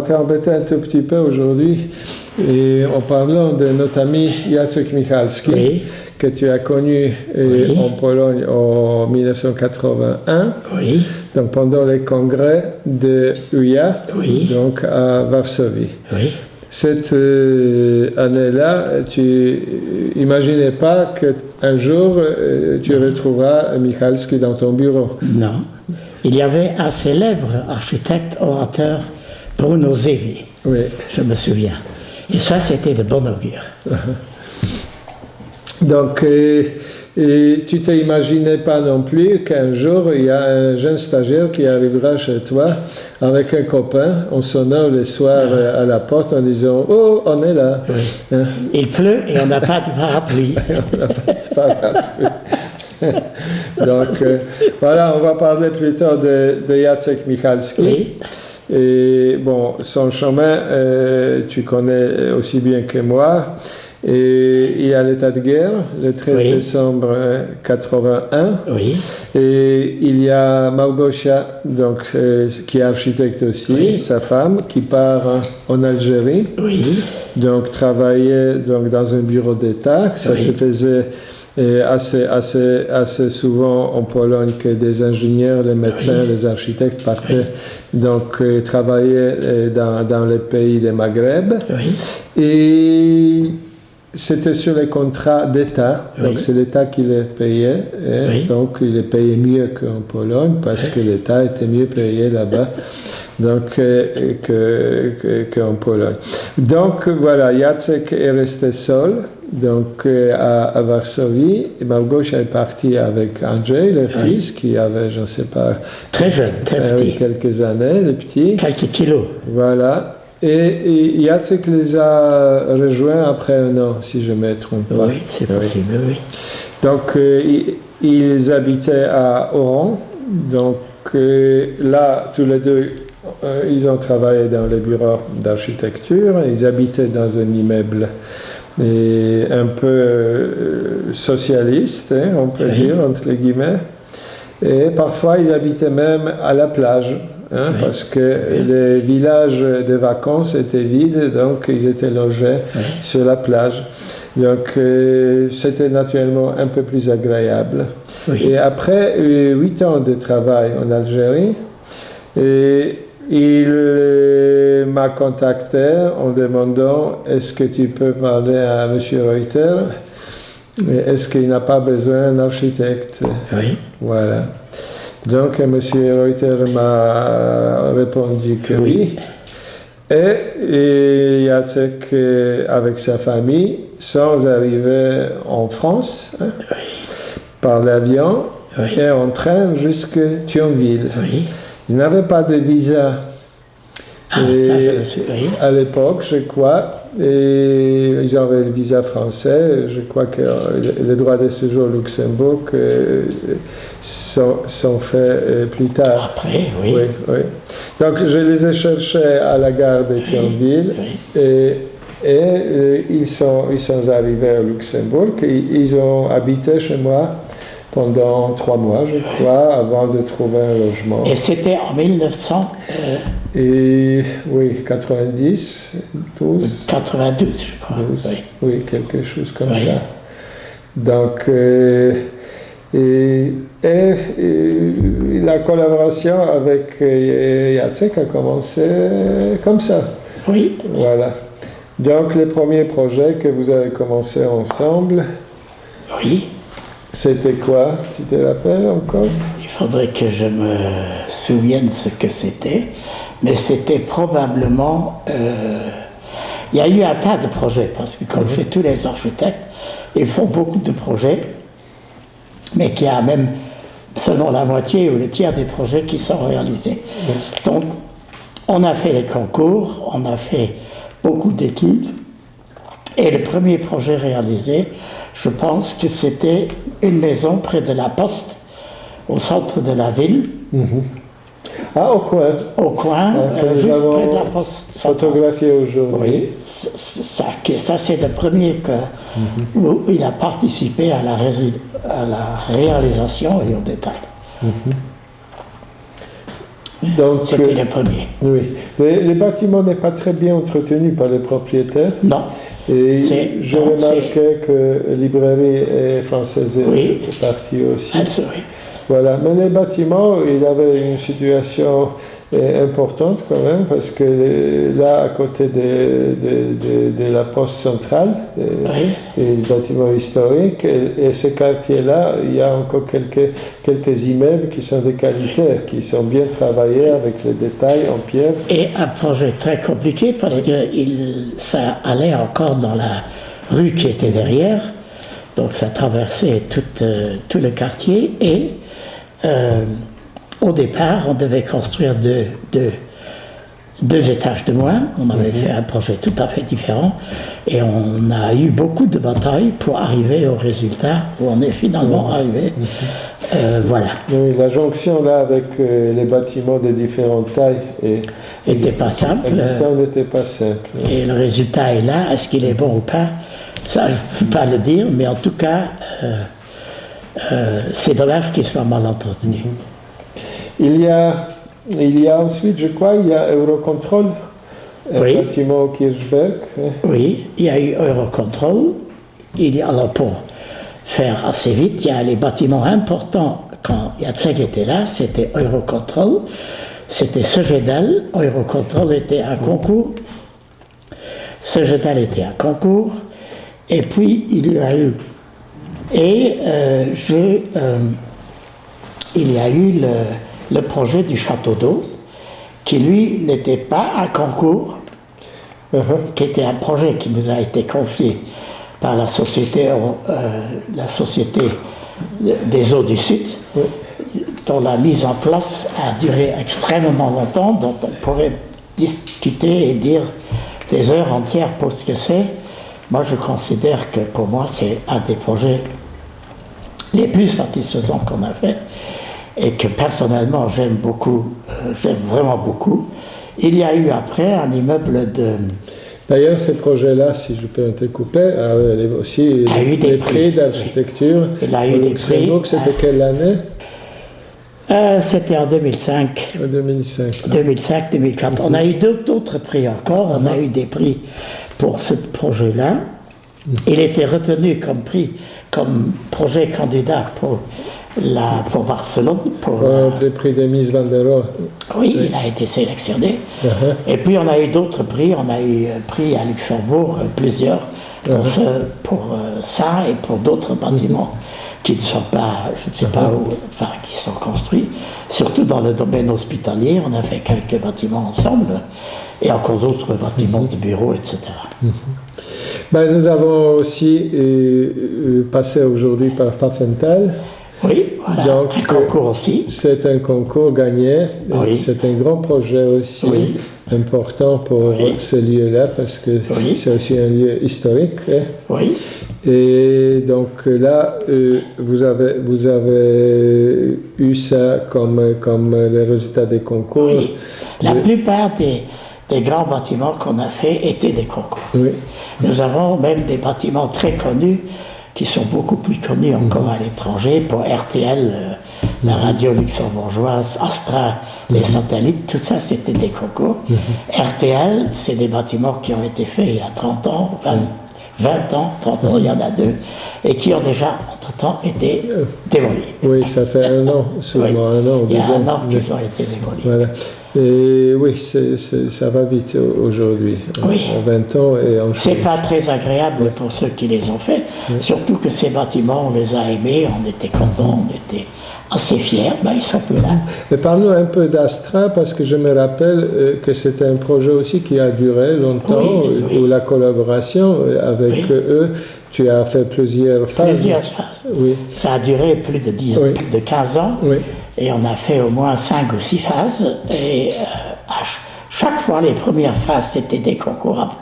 va t'embêter un tout petit peu aujourd'hui et en parlant de notre ami Jacek Michalski, Oui. que tu as connu Oui. en Pologne en 1981, Oui. donc pendant les congrès de UIA, Oui. donc à Varsovie. Oui. Cette année-là, tu imaginais pas qu'un jour tu retrouveras Michalski dans ton bureau. Non. Il y avait un célèbre architecte orateur, Bruno Zevi, Oui. je me souviens. Et ça, c'était de bon augure. Donc, et tu t'imaginais pas non plus qu'un jour, il y a un jeune stagiaire qui arrivera chez toi avec un copain en sonnant le soir à la porte en disant « Oh, on est là Oui. Hein? Il pleut et on n'a pas de parapluie. On n'a pas de parapluie. Donc, voilà, on va parler plutôt de Jacek Michalski. Oui. Et bon, son chemin, tu connais aussi bien que moi. Et il y a l'état de guerre, le 13 Oui. décembre 81. Oui. Et il y a Małgosia, donc, qui est architecte aussi, Oui. sa femme, qui part en Algérie. Oui. Donc, travailler donc, dans un bureau d'État. Ça Oui. se faisait assez souvent en Pologne que des ingénieurs, les médecins, les architectes partaient donc travailler dans les pays des Maghreb. Oui. Et c'était sur les contrats d'État, Oui. donc c'est l'État qui les payait, et Oui. donc il les payait mieux qu'en Pologne parce que l'État était mieux payé là-bas donc, qu'en Pologne. Donc voilà, Jacek est resté seul donc, à Varsovie, et Małgosia est partie avec Andrzej, le fils, qui avait, je ne sais pas, Très jeune, très petit. quelques années, le petit. Quelques kilos. Voilà. Et Jacek les a rejoints après un an, si je ne me trompe pas. Oui, c'est possible, oui. Donc, ils habitaient à Oran. Donc, là, tous les deux, ils ont travaillé dans les bureaux d'architecture. Ils habitaient dans un immeuble un peu socialiste, hein, on peut dire, entre les guillemets. Et parfois, ils habitaient même à la plage. Hein, parce que les villages de vacances étaient vides, donc ils étaient logés sur la plage. Donc c'était naturellement un peu plus agréable. Oui. Et après 8 ans de travail en Algérie, il m'a contacté en demandant est-ce que tu peux parler à M. Reuter, est-ce qu'il n'a pas besoin d'un architecte? Oui. Voilà. Donc, M. Reuter m'a répondu que oui. Et Jacek, avec sa famille, sont arrivés en France hein, par l'avion et en train jusqu'à Thionville. Oui. Ils n'avaient pas de visa. Ah, ça, je le sais, oui. À l'époque, je crois, et ils avaient le visa français. Je crois que les droits de séjour au Luxembourg sont faits plus tard. Après, oui. Oui, oui. Donc, je les ai cherchés à la gare de Thionville et ils sont arrivés au Luxembourg. Ils ont habité chez moi pendant 3 mois, je crois, avant de trouver un logement. Et c'était en 1900 Et oui, 90, 12. 92, je crois. 12, Oui. oui, quelque chose comme Oui. ça. Donc, la collaboration avec Jacek a commencé comme ça. Oui. Voilà. Donc, les premiers projets que vous avez commencé ensemble, Oui. c'était quoi? Tu te rappelles encore? Il faudrait que je me souvienne ce que c'était, mais c'était probablement... il y a eu un tas de projets, parce que comme chez tous les architectes, ils font beaucoup de projets, mais qu'il y a même, selon la moitié ou le tiers des projets qui sont réalisés. Donc, on a fait les concours, on a fait beaucoup d'études, et le premier projet réalisé, je pense que c'était une maison près de la Poste, au centre de la ville. Ah, au coin. Au coin, juste près de la Poste. Photographié aujourd'hui. Oui, ça c'est le premier où il a participé à la réalisation et au détail. Donc, c'était le premier. Oui. Les bâtiments n'est pas très bien entretenu par les propriétaires. Non. Et je remarquais que la librairie française est partie aussi. Oui. Voilà. Mais les bâtiments, il avait une situation importante quand même, parce que là, à côté de la poste centrale, et le bâtiment historique, et ce quartier-là, il y a encore quelques immeubles qui sont de qualité, qui sont bien travaillés avec les détails en pierre. Et un projet très compliqué, parce que ça allait encore dans la rue qui était derrière, donc ça traversait tout le quartier, et au départ, on devait construire deux étages de moins. On avait fait un projet tout à fait différent. Et on a eu beaucoup de batailles pour arriver au résultat où on est finalement arrivé. Voilà. Oui, la jonction là avec les bâtiments de différentes tailles n'était pas simple. N'était pas simple. Et le résultat est là. Est-ce qu'il est bon ou pas? Ça, je ne peux pas le dire. Mais en tout cas, c'est dommage qu'il soit mal entretenu. Il y a ensuite, je crois, il y a Eurocontrol, un bâtiment au Kirchberg. Oui, il y a eu Eurocontrol. Alors pour faire assez vite, il y a les bâtiments importants. Quand Jacek était là, c'était Eurocontrol, c'était Sogedal. Eurocontrol était un concours. Sogedal était un concours. Et puis, il y a eu... il y a eu le projet du château d'eau, qui lui n'était pas un concours, qui était un projet qui nous a été confié par la société des eaux du Sud, dont la mise en place a duré extrêmement longtemps, dont on pourrait discuter et dire des heures entières pour ce que c'est. Moi, je considère que pour moi, c'est un des projets les plus satisfaisants qu'on a fait, et que personnellement j'aime beaucoup, j'aime vraiment beaucoup. Il y a eu après un immeuble de... D'ailleurs, ces projets-là, si je peux intercouper, aussi des prix d'architecture. Il a eu des prix. C'était quelle année? C'était en 2005. 2005. 2005-2004. On a eu d'autres prix encore. On a eu des prix pour ce projet-là. Il était retenu comme prix, comme projet candidat pour Barcelone. Le prix de Mies van der Rohe. Oui, il a été sélectionné. Et puis on a eu d'autres prix. On a eu un prix à Luxembourg, plusieurs, pour ça et pour d'autres bâtiments qui ne sont pas, je ne sais pas où, enfin, qui sont construits. Surtout dans le domaine hospitalier, on a fait quelques bâtiments ensemble, et encore d'autres bâtiments de bureaux, etc. Ben, nous avons aussi passé aujourd'hui par Pfaffenthal. Oui, voilà, donc, un concours aussi. C'est un concours gagné, c'est un grand projet aussi, important pour ce lieu-là, parce que c'est aussi un lieu historique. Oui. Et donc là, vous avez eu ça comme le résultat des concours. Oui. La plupart des grands bâtiments qu'on a fait étaient des concours. Oui. Nous avons même des bâtiments très connus qui sont beaucoup plus connus encore à l'étranger, pour RTL, la radio luxembourgeoise, Astra, les satellites, tout ça c'était des concours. RTL, c'est des bâtiments qui ont été faits il y a 30 ans, 20 ans, 30 ans, il y en a deux, et qui ont déjà, entre-temps, été démolis. Oui, ça fait un an, seulement un an. Il y a un an qu'ils ont été démolis. Voilà. Et oui, ça va vite aujourd'hui. Oui. En 20 ans et en c'est pas très agréable pour ceux qui les ont faits, surtout que ces bâtiments, on les a aimés, on était contents, on était assez fiers, ben ils sont plus là. Mais parlons un peu d'Astra, parce que je me rappelle que c'était un projet aussi qui a duré longtemps, où la collaboration avec eux, tu as fait plusieurs phases. Plusieurs phases. Oui. Ça a duré plus de 15 ans, et on a fait au moins 5 ou 6 phases, et à chaque fois, les premières phases, c'était des concours,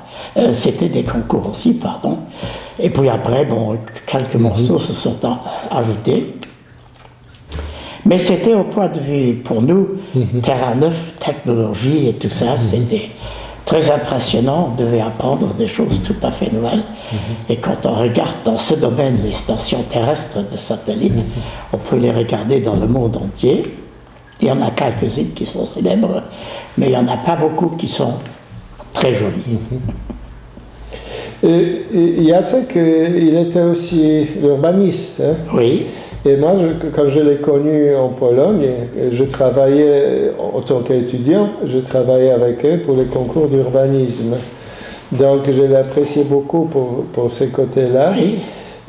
aussi, pardon. Et puis après, bon, quelques morceaux se sont ajoutés. Mais c'était au point de vue, pour nous, terrain neuf, technologie et tout ça, c'était très impressionnant. On devait apprendre des choses tout à fait nouvelles. Et quand on regarde dans ce domaine les stations terrestres de satellites, on peut les regarder dans le monde entier. Il y en a quelques-unes qui sont célèbres, mais il n'y en a pas beaucoup qui sont très jolies. Et Jacek, il était aussi urbaniste. Hein? Oui. Et moi, quand je l'ai connu en Pologne, je travaillais, en tant qu'étudiant, je travaillais avec eux pour les concours d'urbanisme. Donc, je l'appréciais beaucoup pour ces côtés-là. Oui.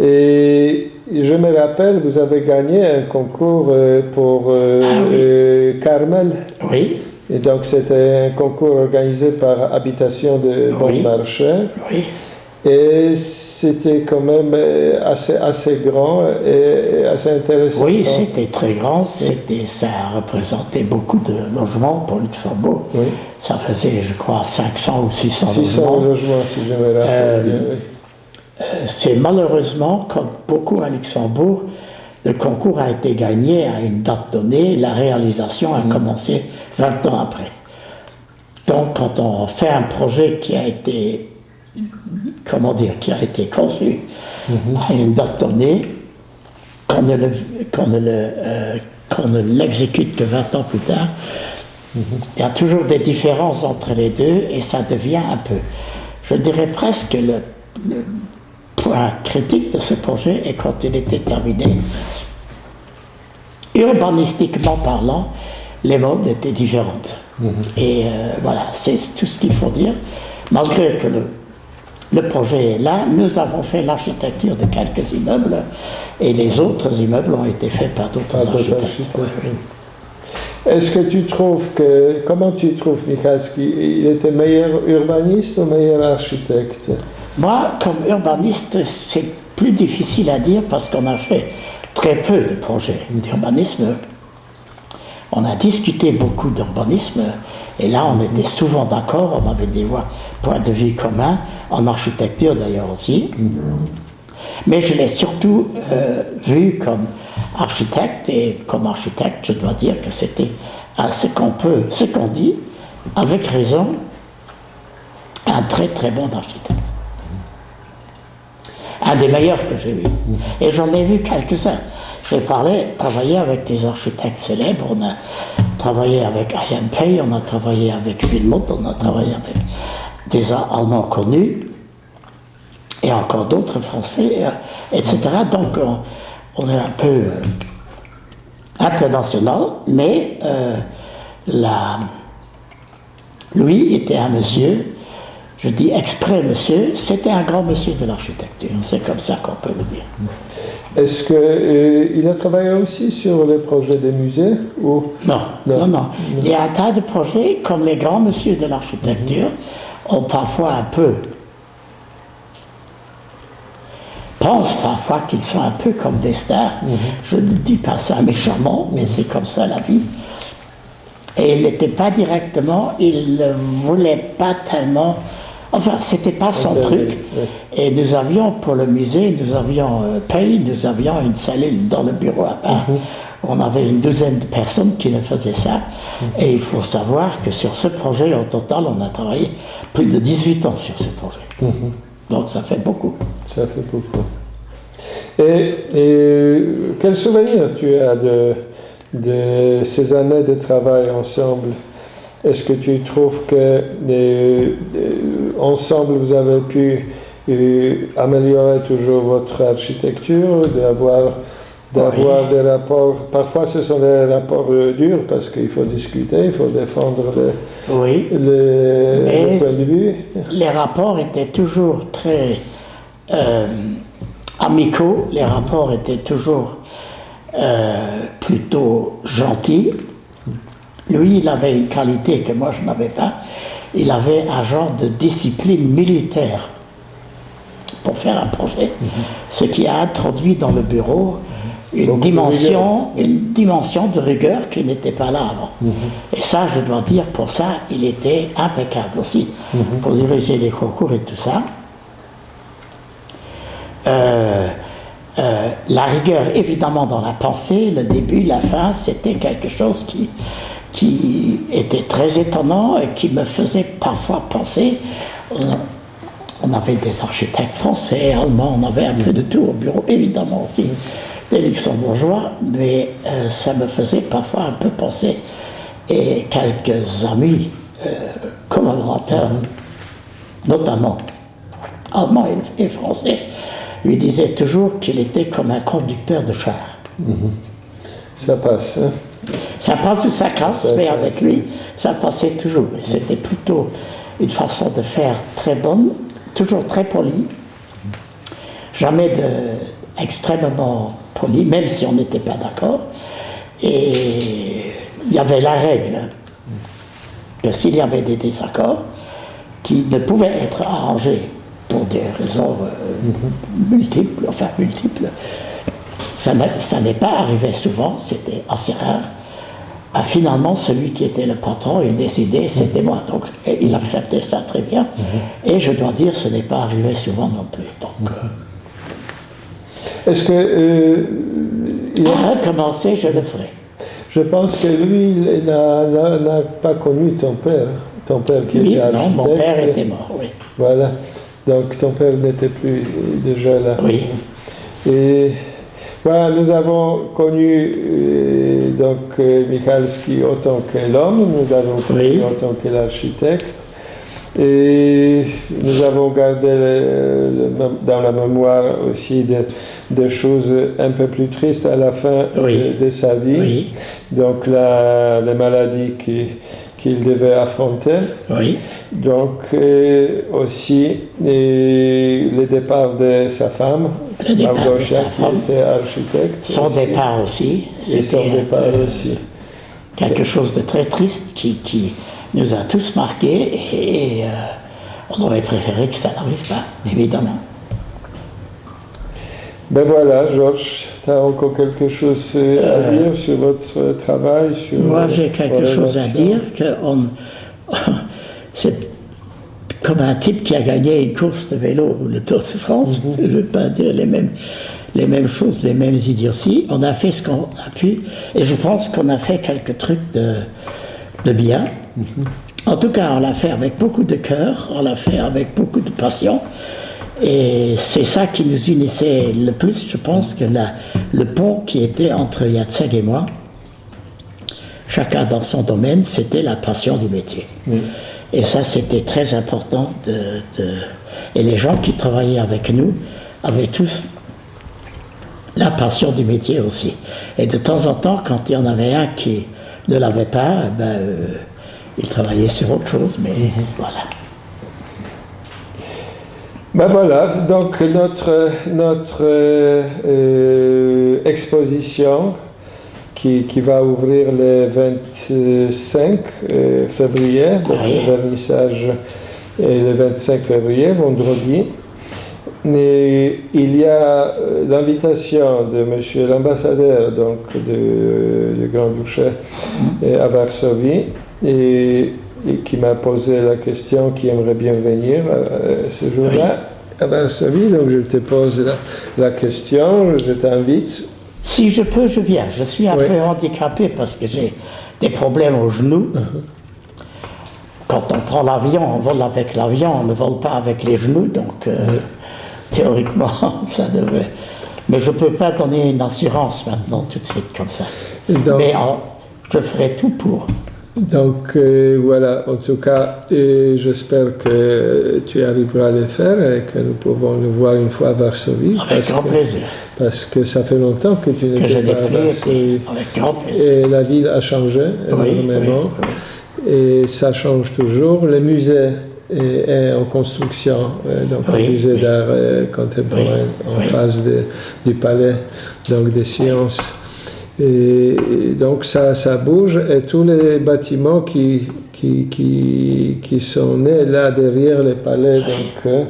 Et je me rappelle, vous avez gagné un concours pour Carmel. Oui. Et donc, c'était un concours organisé par Habitation de Bon Marché. Oui. Et c'était quand même assez grand et assez intéressant. Oui, c'était très grand. Ça représentait beaucoup de logements pour Luxembourg. Oui. Ça faisait, je crois, 500 ou 600 logements. 600 logements, si je me rappelle bien. Oui. C'est malheureusement, comme beaucoup à Luxembourg, le concours a été gagné à une date donnée. La réalisation a commencé 20 ans après. Donc, quand on fait un projet qui a été conçu à une date donnée, qu'on ne l'exécute que 20 ans plus tard, il y a toujours des différences entre les deux et ça devient un peu, je dirais presque le point critique de ce projet est quand il était terminé. Urbanistiquement parlant, les modes étaient différentes. Et voilà, c'est tout ce qu'il faut dire. Malgré que le projet est là, nous avons fait l'architecture de quelques immeubles et les autres immeubles ont été faits par d'autres architectes. Est-ce que tu trouves comment tu trouves Michalski, il était meilleur urbaniste ou meilleur architecte? Moi, comme urbaniste, c'est plus difficile à dire parce qu'on a fait très peu de projets d'urbanisme. On a discuté beaucoup d'urbanisme et là on était souvent d'accord, on avait des points de vue communs, en architecture d'ailleurs aussi. Mais je l'ai surtout vu comme architecte et comme architecte je dois dire que c'était ce qu'on dit, avec raison, un très très bon architecte. Un des meilleurs que j'ai vu. Et j'en ai vu quelques-uns. J'ai travaillé avec des architectes célèbres, on a travaillé avec Ian Pei, on a travaillé avec Wilmot, on a travaillé avec des Allemands connus, et encore d'autres Français, etc. Donc on est un peu international, mais lui était un monsieur, je dis exprès monsieur, c'était un grand monsieur de l'architecture, c'est comme ça qu'on peut le dire. Est-ce qu'il a travaillé aussi sur les projets des musées ou... Non. Il y a un tas de projets, comme les grands messieurs de l'architecture, ont parfois pensent parfois qu'ils sont un peu comme des stars. Je ne dis pas ça méchamment, mais c'est comme ça la vie. Et il n'était pas directement, il ne voulait pas tellement... Enfin, c'était pas son truc. Et nous avions, pour le musée, nous avions une cellule dans le bureau à part. On avait une douzaine de personnes qui le faisaient ça. Et il faut savoir que sur ce projet, au total, on a travaillé plus de 18 ans sur ce projet. Donc ça fait beaucoup. Ça fait beaucoup. Et quel souvenir tu as de ces années de travail ensemble? Est-ce que tu trouves que ensemble vous avez pu améliorer toujours votre architecture, d'avoir des rapports, parfois ce sont des rapports durs parce qu'il faut discuter, il faut défendre le point de vue. Les rapports étaient toujours très amicaux, les rapports étaient toujours plutôt gentils. Lui, il avait une qualité que moi je n'avais pas, il avait un genre de discipline militaire pour faire un projet, ce qui a introduit dans le bureau une dimension de rigueur qui n'était pas là avant. Et ça, je dois dire, pour ça, il était impeccable aussi, pour diriger les concours et tout ça. La rigueur, évidemment, dans la pensée, le début, la fin, c'était quelque chose qui était très étonnant et qui me faisait parfois penser. On avait des architectes français, allemands, on avait un peu de tout au bureau, évidemment aussi. des Luxembourgeois, mais ça me faisait parfois un peu penser, et quelques amis collaborateurs, notamment allemands et français, lui disaient toujours qu'il était comme un conducteur de char. Ça passe. Hein? Ça passe ou ça casse, mais avec lui, ça passait toujours. Et c'était plutôt une façon de faire très bonne, toujours très polie, jamais extrêmement poli, même si on n'était pas d'accord. Et il y avait la règle que s'il y avait des désaccords qui ne pouvaient être arrangés pour des raisons multiples, ça n'est pas arrivé souvent, c'était assez rare. Finalement, celui qui était le patron, il décidait, c'était moi. Donc, il acceptait ça très bien. Et je dois dire, ce n'est pas arrivé souvent non plus. Donc, est-ce que... à recommencer, je le ferai. Je pense que lui, il n'a pas connu ton père qui était architecte. Non, mon père était mort, oui. Voilà. Donc, ton père n'était plus déjà là. Oui. Et... voilà, nous avons connu Michalski autant que l'homme, nous avons connu autant que l'architecte, et nous avons gardé dans la mémoire aussi des choses un peu plus tristes à la fin de sa vie. Oui. Donc les maladies qu'il devait affronter. Oui. Donc aussi le départ de sa femme, Małgosia, qui était architecte. Son départ aussi. Et son départ aussi. Quelque chose de très triste qui nous a tous marqués et on aurait préféré que ça n'arrive pas, évidemment. Ben voilà, Georges, tu as encore quelque chose à dire sur votre travail, moi, j'ai quelque chose à dire, c'est comme un type qui a gagné une course de vélo ou le Tour de France, je ne veux pas dire les mêmes choses, les mêmes idioties. On a fait ce qu'on a pu, et je pense qu'on a fait quelques trucs de bien. En tout cas, on l'a fait avec beaucoup de cœur, on l'a fait avec beaucoup de passion. Et c'est ça qui nous unissait le plus, je pense, que le pont qui était entre Jacek et moi, chacun dans son domaine, c'était la passion du métier. Et ça, c'était très important. Et les gens qui travaillaient avec nous avaient tous la passion du métier aussi. Et de temps en temps, quand il y en avait un qui ne l'avait pas, il travaillait sur autre chose, mais voilà. Ben voilà, donc notre exposition qui va ouvrir le 25 février, donc le vernissage est le 25 février, vendredi. Et il y a l'invitation de monsieur l'ambassadeur donc du Grand-Duché à Varsovie et qui m'a posé la question qui aimerait bien venir ce jour-là à Varsovie. Donc je te pose la question, je t'invite. Si je peux, je viens. Je suis un peu handicapé parce que j'ai des problèmes aux genoux. Quand on prend l'avion, on vole avec l'avion, on ne vole pas avec les genoux, donc théoriquement, ça devrait... Mais je ne peux pas donner une assurance maintenant, tout de suite, comme ça. Donc, mais je ferai tout pour. Donc voilà, en tout cas, j'espère que tu arriveras à le faire et que nous pouvons le voir une fois à Varsovie. Avec grand plaisir. Parce que ça fait longtemps que tu n'étais pas à Varsovie. Avec grand plaisir. Et la ville a changé énormément. Et ça change toujours. Le musée est en construction, donc le musée d'art contemporain en face du palais, donc des sciences. Et donc ça bouge et tous les bâtiments qui sont nés là derrière les palais, donc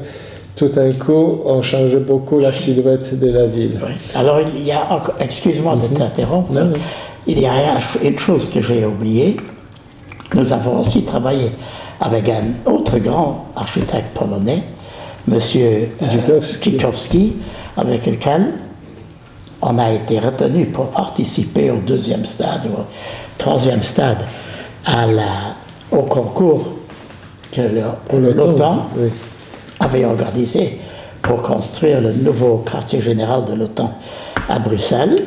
tout d'un coup ont changé beaucoup la silhouette de la ville. Alors il y a, excuse-moi de t'interrompre, il y a une chose que j'ai oubliée. Nous avons aussi travaillé avec un autre grand architecte polonais, M. Kikowski, avec lequel on a été retenu pour participer au 2e stade ou au 3e stade au concours que l'OTAN avait organisé pour construire le nouveau quartier général de l'OTAN à Bruxelles.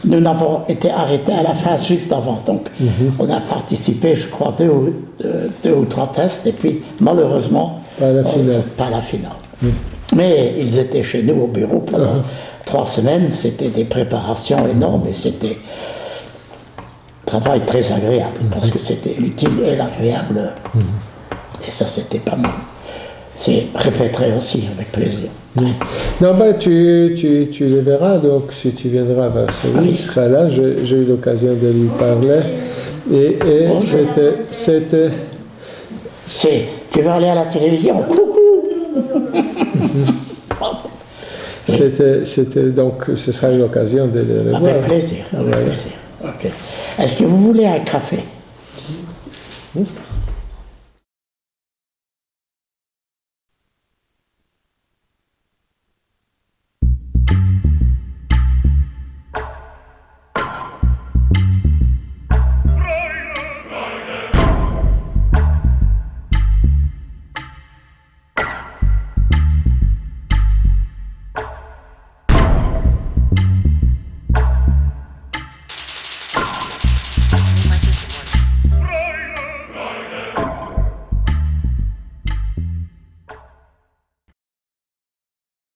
Nous n'avons été arrêtés à la phase juste avant. Donc, on a participé, je crois, deux ou trois tests, et puis, malheureusement, Pas la finale. pas la finale. Mais ils étaient chez nous au bureau pendant 3 semaines. C'était des préparations énormes, et c'était un travail très agréable, parce que c'était l'utile et l'agréable. Et ça, c'était pas mal. C'est répéterai aussi avec plaisir. Non, ben, tu le verras, donc si tu viendras à Varsovie, il sera là, j'ai eu l'occasion de lui parler. Et c'était... Tu vas aller à la télévision, coucou. C'était donc, ce sera une occasion de le voir. Avec plaisir, avec plaisir. Ok. Est-ce que vous voulez un café?